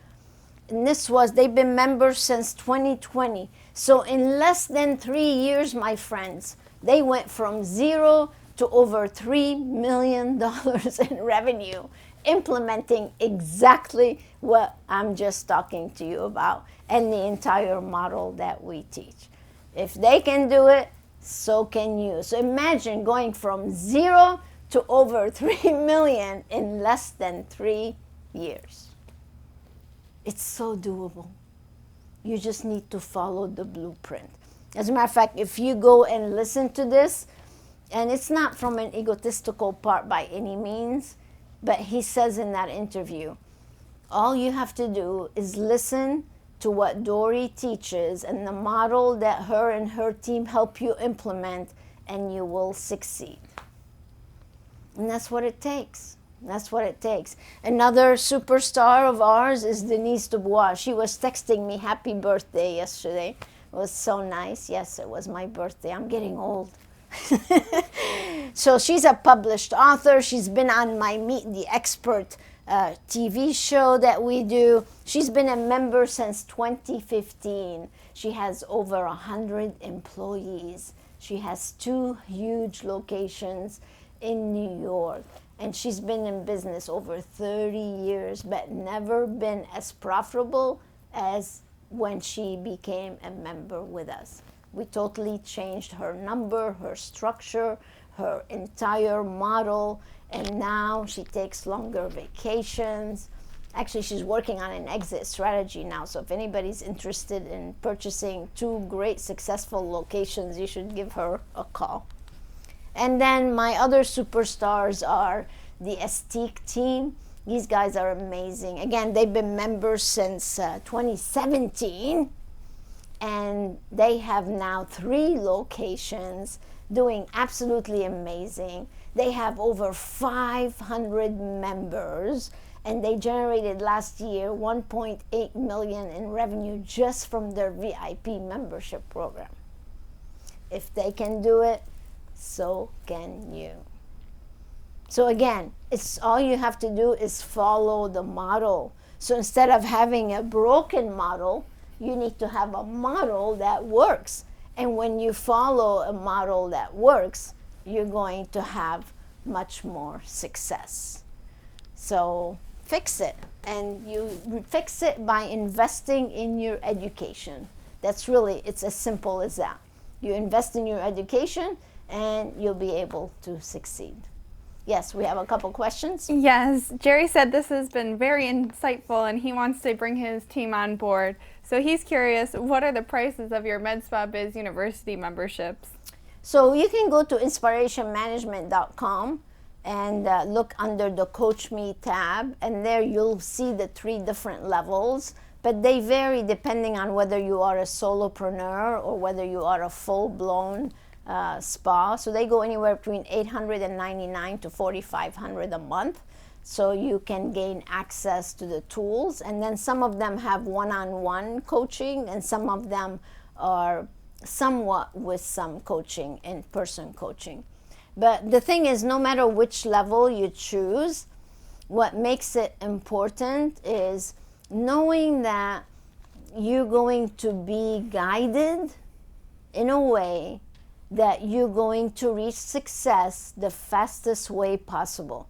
And they've been members since 2020. So in less than 3 years, my friends, they went from 0 to over $3 million in revenue, implementing exactly what I'm just talking to you about and the entire model that we teach. If they can do it, so can you. So imagine going from 0 to over 3 million in less than 3 years. It's so doable. You just need to follow the blueprint. As a matter of fact, if you go and listen to this, and it's not from an egotistical part by any means, but he says in that interview, all you have to do is listen to what Dory teaches and the model that her and her team help you implement, and you will succeed. And that's what it takes. That's what it takes. Another superstar of ours is Denise Dubois. She was texting me happy birthday yesterday. It was so nice. Yes, it was my birthday. I'm getting old. So she's a published author. She's been on my Meet the Expert TV show that we do. She's been a member since 2015. She has over 100 employees. She has 2 huge locations in New York. And she's been in business over 30 years, but never been as profitable as when she became a member with us. We totally changed her number, her structure, her entire model, and now she takes longer vacations. Actually, she's working on an exit strategy now, so if anybody's interested in purchasing 2 great successful locations, you should give her a call. And then my other superstars are the S.A.C.R.E.D team. These guys are amazing. Again, they've been members since 2017, and they have now 3 locations doing absolutely amazing. They have over 500 members, and they generated last year $1.8 million in revenue just from their VIP membership program. If they can do it, so can you. So again, it's all you have to do is follow the model. So instead of having a broken model, you need to have a model that works. And when you follow a model that works, you're going to have much more success. So fix it. And you fix it by investing in your education. It's as simple as that. You invest in your education and you'll be able to succeed. Yes, we have a couple questions. Yes, Jerry said this has been very insightful and he wants to bring his team on board. So he's curious, what are the prices of your Medspa Biz University memberships? So you can go to inspirationmanagement.com and look under the Coach Me tab, and there you'll see the 3 different levels, but they vary depending on whether you are a solopreneur or whether you are a full-blown spa. So they go anywhere between $899 to $4,500 a month, so you can gain access to the tools. And then some of them have one-on-one coaching, and some of them are somewhat with some coaching, in-person coaching. But the thing is, no matter which level you choose, what makes it important is knowing that you're going to be guided in a way that you're going to reach success the fastest way possible.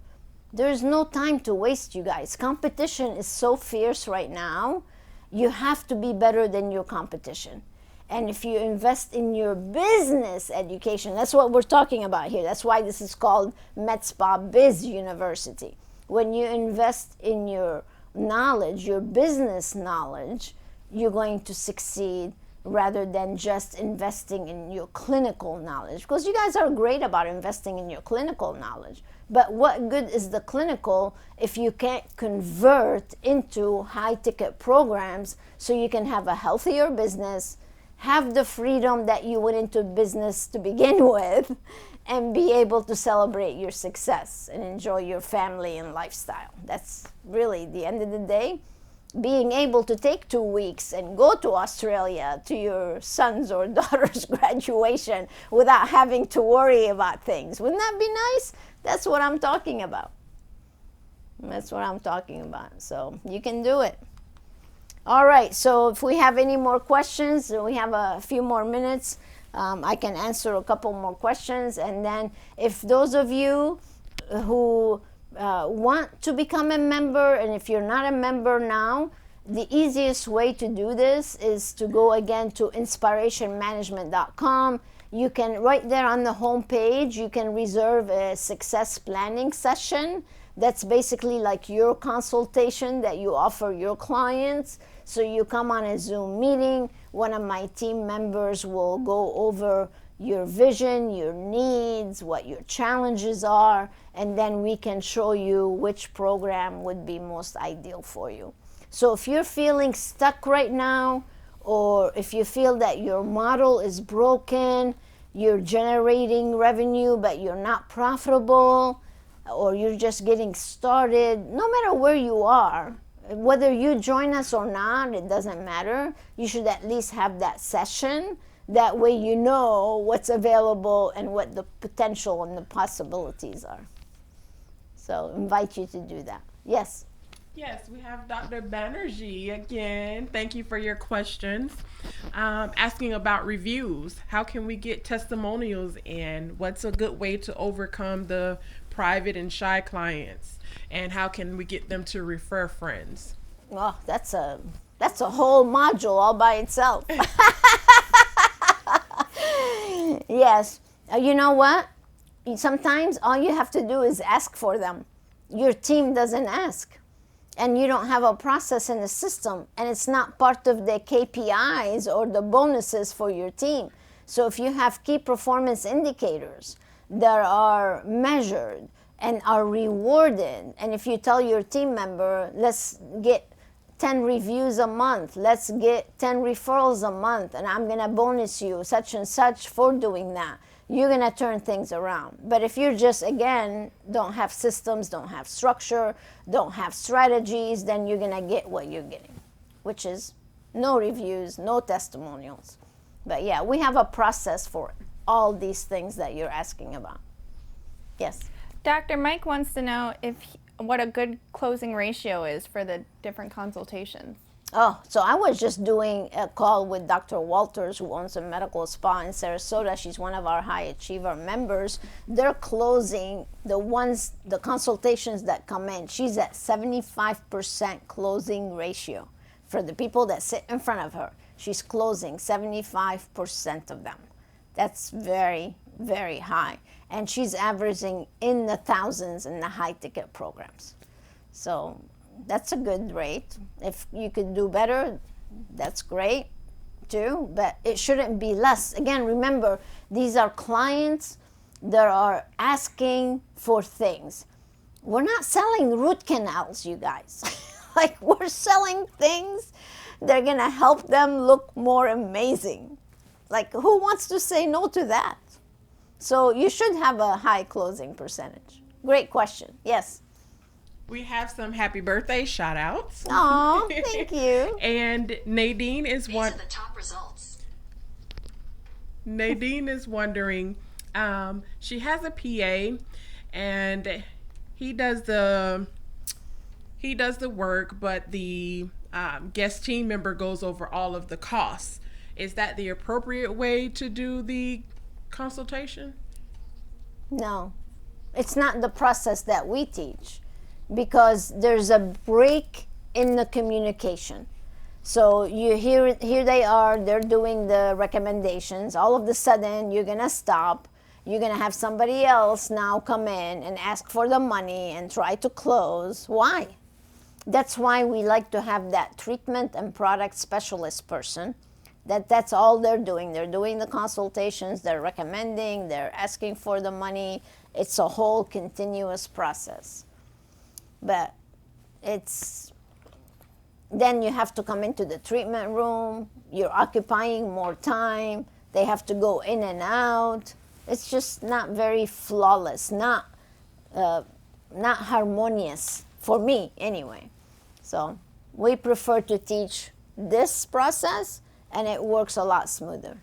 There's no time to waste, you guys. Competition is so fierce right now. You have to be better than your competition. And if you invest in your business education, that's what we're talking about here. That's why this is called Medspa Biz University. When you invest in your knowledge, your business knowledge, you're going to succeed rather than just investing in your clinical knowledge. Because you guys are great about investing in your clinical knowledge. But what good is the clinical if you can't convert into high-ticket programs so you can have a healthier business, have the freedom that you went into business to begin with, and be able to celebrate your success and enjoy your family and lifestyle. That's really the end of the day. Being able to take 2 weeks and go to Australia to your son's or daughter's graduation without having to worry about things. Wouldn't that be nice? That's what I'm talking about. That's what I'm talking about. So you can do it. All right, so if we have any more questions, we have a few more minutes. I can answer a couple more questions. And then if those of you who want to become a member, and if you're not a member now, the easiest way to do this is to go again to inspirationmanagement.com. You can, right there on the home page, you can reserve a success planning session. That's basically like your consultation that you offer your clients. So you come on a Zoom meeting, one of my team members will go over your vision, your needs, what your challenges are, and then we can show you which program would be most ideal for you. So if you're feeling stuck right now, or if you feel that your model is broken, you're generating revenue but you're not profitable, or you're just getting started, no matter where you are, whether you join us or not, it doesn't matter. You should at least have that session. That way you know what's available and what the potential and the possibilities are. So invite you to do that. Yes? Yes, we have Dr. Banerjee again. Thank you for your questions. Asking about reviews. How can we get testimonials in? What's a good way to overcome the private and shy clients? And how can we get them to refer friends? Oh, that's a That's a whole module all by itself. Yes. You know what? Sometimes all you have to do is ask for them. Your team doesn't ask. And you don't have a process in the system. And it's not part of the KPIs or the bonuses for your team. So if you have key performance indicators that are measured and are rewarded, and if you tell your team member, let's get 10 reviews a month, let's get 10 referrals a month, and I'm gonna bonus you such and such for doing that, you're gonna turn things around. But if you're just, again, don't have systems, don't have structure, don't have strategies, then you're gonna get what you're getting, which is no reviews, no testimonials. But yeah, we have a process for all these things that you're asking about. Yes. Dr. Mike wants to know what a good closing ratio is for the different consultations. Oh, so I was just doing a call with Dr. Walters, who owns a medical spa in Sarasota. She's one of our high achiever members. They're closing the consultations that come in. She's at 75% closing ratio. For the people that sit in front of her, she's closing 75% of them. That's very, very high. And she's averaging in the thousands in the high ticket programs. So that's a good rate. If you could do better, that's great too, but it shouldn't be less. Again, remember, these are clients that are asking for things. We're not selling root canals, you guys. Like, we're selling things that are gonna help them look more amazing. Like, who wants to say no to that? So you should have a high closing percentage. Great question. Yes. We have some happy birthday shout outs. Oh, thank you. And Nadine is These are the top results. Nadine is wondering, she has a PA and he does the work, but the guest team member goes over all of the costs. Is that the appropriate way to do the consultation? No, it's not the process that we teach, because there's a break in the communication. So you here they are, they're doing the recommendations. All of a sudden, you're gonna stop. You're gonna have somebody else now come in and ask for the money and try to close. Why? That's why we like to have that treatment and product specialist person. That's all they're doing. They're doing the consultations, they're recommending, they're asking for the money. It's a whole continuous process. But then you have to come into the treatment room, you're occupying more time, they have to go in and out. It's just not very flawless, not harmonious, for me anyway. So we prefer to teach this process, and it works a lot smoother.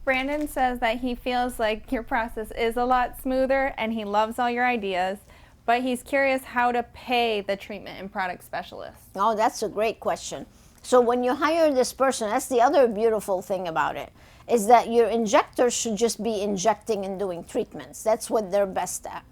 Brandon says that he feels like your process is a lot smoother and he loves all your ideas, but he's curious how to pay the treatment and product specialist. Oh, that's a great question. So when you hire this person, that's the other beautiful thing about it, is that your injectors should just be injecting and doing treatments. That's what they're best at.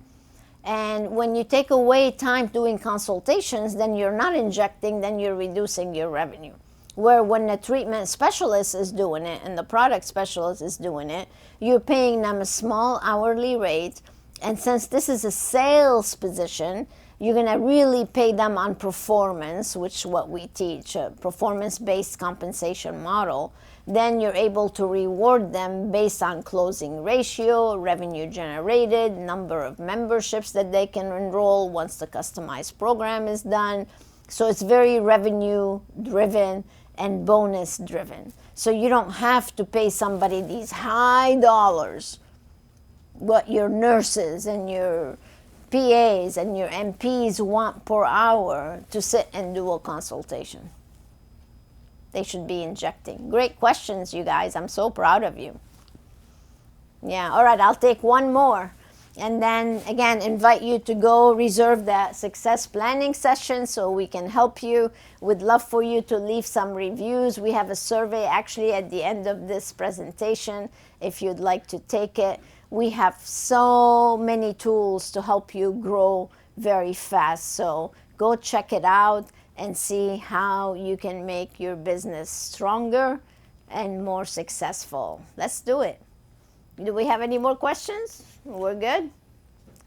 And when you take away time doing consultations, then you're not injecting, then you're reducing your revenue. Where when the treatment specialist is doing it and the product specialist is doing it, you're paying them a small hourly rate. And since this is a sales position, you're going to really pay them on performance, which is what we teach, a performance-based compensation model. Then you're able to reward them based on closing ratio, revenue generated, number of memberships that they can enroll once the customized program is done. So it's very revenue driven and bonus driven. So you don't have to pay somebody these high dollars, what your nurses and your PAs and your MPs want per hour to sit and do a consultation. They should be injecting. Great questions, you guys. I'm so proud of you. Yeah, all right, I'll take one more. And then, again, invite you to go reserve that success planning session so we can help you. We'd love for you to leave some reviews. We have a survey actually at the end of this presentation if you'd like to take it. We have so many tools to help you grow very fast. So go check it out. and see how you can make your business stronger and more successful. Let's do it. Do we have any more questions? We're good?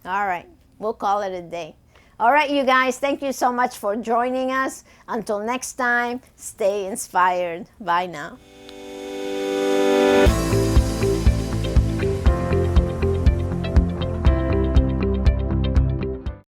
All right. We'll call it a day. All right, you guys, thank you so much for joining us. Until next time, stay inspired. Bye now.